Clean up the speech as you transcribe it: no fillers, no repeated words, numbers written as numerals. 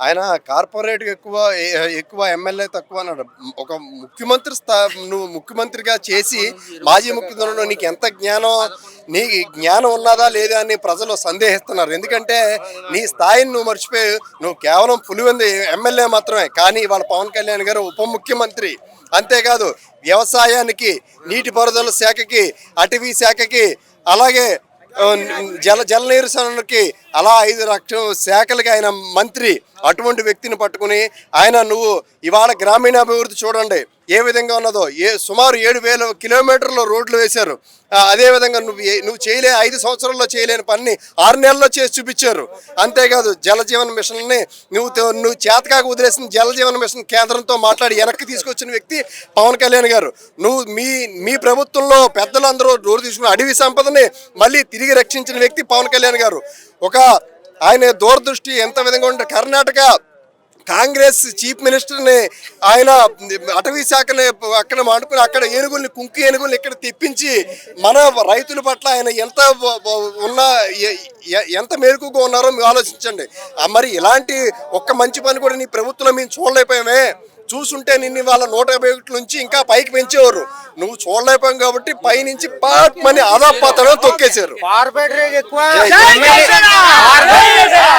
ఆయన కార్పొరేట్ ఎక్కువ ఎక్కువ ఎమ్మెల్యే తక్కువ అన్నాడు. ఒక ముఖ్యమంత్రి నువ్వు ముఖ్యమంత్రిగా చేసి మాజీ ముఖ్యమంత్రిలో నీకు ఎంత జ్ఞానం, నీ జ్ఞానం ఉన్నదా లేదా అని ప్రజలు సందేహిస్తున్నారు. ఎందుకంటే నీ స్థాయిని నువ్వు మర్చిపోయి నువ్వు కేవలం పులివెందు ఎమ్మెల్యే మాత్రమే, కానీ వాళ్ళ పవన్ కళ్యాణ్ గారు ఉప ముఖ్యమంత్రి. అంతేకాదు వ్యవసాయానికి, నీటిపారుదల శాఖకి, అటవీ శాఖకి, అలాగే జలనీరు సంరక్షణకి, అలా 5 లక్షల శాఖలకి ఆయన మంత్రి. అటువంటి వ్యక్తిని పట్టుకుని ఆయన నువ్వు ఇవాళ గ్రామీణాభివృద్ధి చూడండి ఏ విధంగా ఉన్నదో. సుమారు 7,000 కిలోమీటర్ల రోడ్లు వేశారు. అదేవిధంగా నువ్వు 5 సంవత్సరాల్లో చేయలేని పని 6 నెలల్లో చేసి చూపించారు. అంతేకాదు జలజీవన్ మిషన్ని నువ్వు చేతకాక వదిలేసిన జలజీవన్ మిషన్ కేంద్రంతో మాట్లాడి వెనక్కి తీసుకొచ్చిన వ్యక్తి పవన్ కళ్యాణ్ గారు. నువ్వు మీ ప్రభుత్వంలో పెద్దలందరూ డోరు తీసుకున్న అడవి సంపదని మళ్ళీ తిరిగి రక్షించిన వ్యక్తి పవన్ కళ్యాణ్ గారు. ఆయన దూరదృష్టి ఎంత విధంగా ఉంటే, కర్ణాటక కాంగ్రెస్ చీఫ్ మినిస్టర్ని ఆయన అటవీ శాఖని అక్కడ మాడుకుని అక్కడ కుంకి ఏనుగుల్ని ఇక్కడ తెప్పించి మన రైతుల పట్ల ఆయన ఎంత మేలుకుగా ఉన్నారో మీరు ఆలోచించండి. మరి ఇలాంటి ఒక్క మంచి పని కూడా నీ ప్రభుత్వంలో మేము చూడలేకపోయామే. చూసుంటే నిన్ను వాళ్ళ 151 నుంచి ఇంకా పైకి పెంచేవారు. నువ్వు చూడలేకపోయాం కాబట్టి పైనుంచి పాట్ మని అదాపాతలో తొక్కేశారు.